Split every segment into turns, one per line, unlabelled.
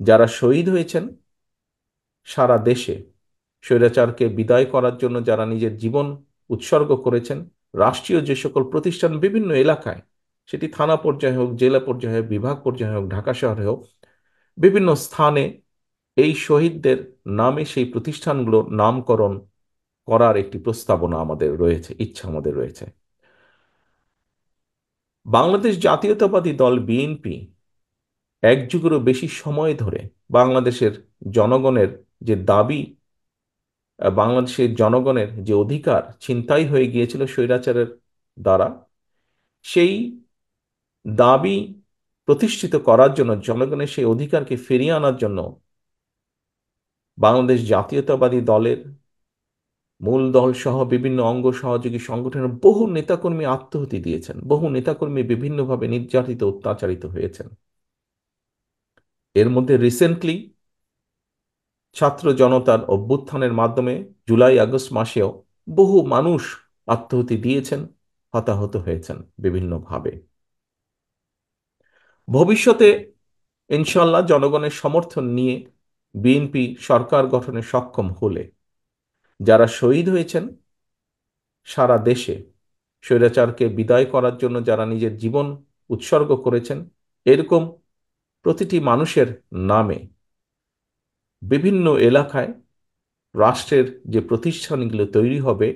যারা শহীদ হয়েছেন সারা দেশে, স্বৈরাচারকে বিদায় করার জন্য যারা নিজের জীবন উৎসর্গ করেছেন, রাষ্ট্রীয় যে সকল প্রতিষ্ঠান বিভিন্ন এলাকায়, সেটি থানা পর্যায়ে হোক, জেলা পর্যায়ে হোক, বিভাগ পর্যায়ে হোক, ঢাকা শহরে হোক, বিভিন্ন স্থানে এই শহীদদের নামে সেই প্রতিষ্ঠানগুলোর নামকরণ করার একটি প্রস্তাবনা আমাদের রয়েছে, ইচ্ছা আমাদের রয়েছে। বাংলাদেশ জাতীয়তাবাদী দল বিএনপি এক যুগেরও বেশি সময় ধরে বাংলাদেশের জনগণের যে দাবি, বাংলাদেশের জনগণের যে অধিকার ছিনতাই হয়ে গিয়েছিল স্বৈরাচারের দ্বারা, সেই দাবি প্রতিষ্ঠিত করার জন্য, জনগণের সেই অধিকারকে ফিরিয়ে আনার জন্য বাংলাদেশ জাতীয়তাবাদী দলের মূল দল সহ বিভিন্ন অঙ্গ সহযোগী সংগঠনের বহু নেতাকর্মী আত্মাহুতি দিয়েছেন, বহু নেতাকর্মী বিভিন্নভাবে নির্যাতিত অত্যাচারিত হয়েছেন। এর মধ্যে রিসেন্টলি ছাত্র জনতার অভ্যুত্থানের মাধ্যমে জুলাই আগস্ট মাসেও বহু মানুষ আত্মাহুতি দিয়েছেন, হতাহত হয়েছেন বিভিন্নভাবে। ভবিষ্যতে ইনশাল্লাহ জনগণের সমর্থন নিয়ে বিএনপি সরকার গঠনে সক্ষম হলে যারা শহীদ হয়েছেন সারা দেশে, স্বৈরাচারকে বিদায় করার জন্য যারা নিজের জীবন উৎসর্গ করেছেন, এরকম প্রতিটি মানুষের নামে বিভিন্ন এলাকায় রাষ্ট্রের যে প্রতিষ্ঠানগুলো তৈরি হবে,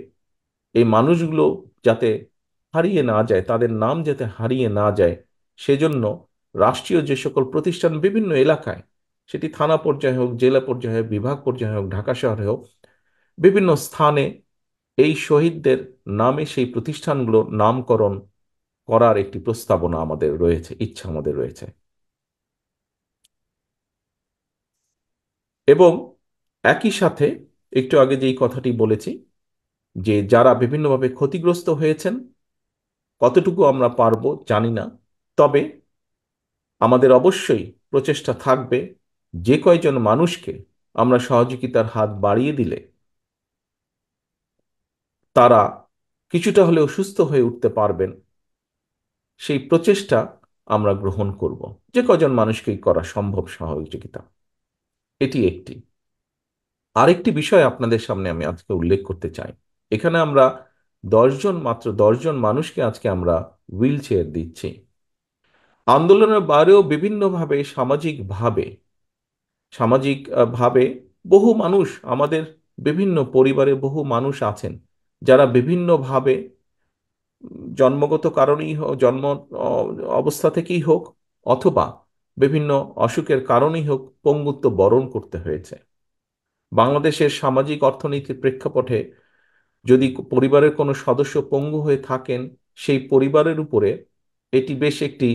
এই মানুষগুলো যাতে হারিয়ে না যায়, তাদের নাম যাতে হারিয়ে না যায়, সেজন্য রাষ্ট্রীয় যে সকল প্রতিষ্ঠান বিভিন্ন এলাকায়, সেটি থানা পর্যায়ে হোক, জেলা পর্যায়ে হোক, বিভাগ পর্যায়ে হোক, ঢাকা শহরে হোক, বিভিন্ন স্থানে এই শহীদদের নামে সেই প্রতিষ্ঠানগুলো নামকরণ করার একটি প্রস্তাবনা আমাদের রয়েছে, ইচ্ছা আমাদের রয়েছে। এবং একই সাথে একটু আগে যেই কথাটি বলেছি, যে যারা বিভিন্নভাবে ক্ষতিগ্রস্ত হয়েছেন, কতটুকু আমরা পারবো জানি না, তবে আমাদের অবশ্যই প্রচেষ্টা থাকবে যে কয়জন মানুষকে আমরা সহযোগিতার হাত বাড়িয়ে দিলে তারা কিছুটা হলেও সুস্থ হয়ে উঠতে পারবেন, সেই প্রচেষ্টা আমরা গ্রহণ করব। যে কজন মানুষকেই করা সম্ভব সহযোগিতা, এটি একটি। আরেকটি বিষয় আপনাদের সামনে আমি আজকে উল্লেখ করতে চাই। এখানে আমরা 10 জন, মাত্র 10 জন মানুষকে আজকে আমরা হুইল চেয়ার দিচ্ছি। আন্দোলনের বাইরেও বিভিন্নভাবে সামাজিক ভাবে বহু মানুষ, আমাদের বিভিন্ন পরিবারে বহু মানুষ আছেন যারা বিভিন্নভাবে জন্মগত কারণেই হোক, জন্ম অবস্থা থেকেই হোক, অথবা বিভিন্ন অসুখের কারণেই হোক, পঙ্গুত্ব বরণ করতে হয়েছে। বাংলাদেশের সামাজিক অর্থনীতির প্রেক্ষাপটে যদি পরিবারের কোনো সদস্য পঙ্গু হয়ে থাকেন, সেই পরিবারের উপরে এটি বেশ একটি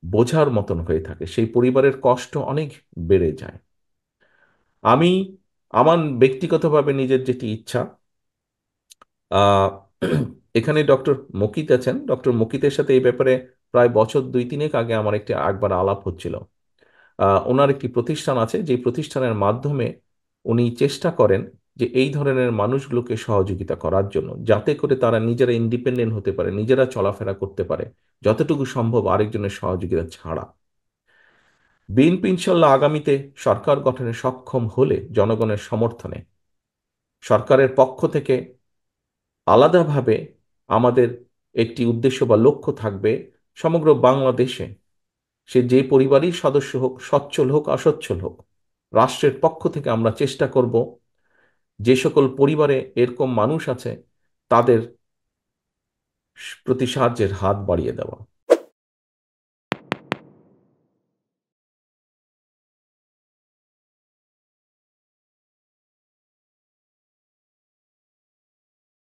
বোঝার মতন হয়ে থাকে, সেই পরিবারের কষ্ট অনেক বেড়ে যায়। আমি আমার ব্যক্তিগতভাবে নিজের যেটি ইচ্ছা, আহ, এখানে ডক্টর মকিত আছেন, ডক্টর মকিতের সাথে এই ব্যাপারে প্রায় বছর 2-3 আগে আমার একবার আলাপ হচ্ছিল। ওনার একটি প্রতিষ্ঠান আছে, যে প্রতিষ্ঠানের মাধ্যমে উনি চেষ্টা করেন যে এই ধরনের মানুষগুলোকে সহযোগিতা করার জন্য, যাতে করে তারা নিজেরা ইন্ডিপেন্ডেন্ট হতে পারে, নিজেরা চলাফেরা করতে পারে, যতটুকু সম্ভব আরেকজনের সহযোগিতা ছাড়া। বিএনপি ইনশাল্লাহ আগামীতে সরকার গঠনে সক্ষম হলে জনগণের সমর্থনে সরকারের পক্ষ থেকে আলাদাভাবে আমাদের একটি উদ্দেশ্য বা লক্ষ্য থাকবে, সমগ্র বাংলাদেশে সে যে পরিবারই সদস্য হোক, সচ্ছল হোক অসচ্ছল হোক, রাষ্ট্রের পক্ষ থেকে আমরা চেষ্টা করব যে সকল পরিবারে এরকম মানুষ আছে তাদের প্রতি সাহায্যের হাত বাড়িয়ে দেওয়া।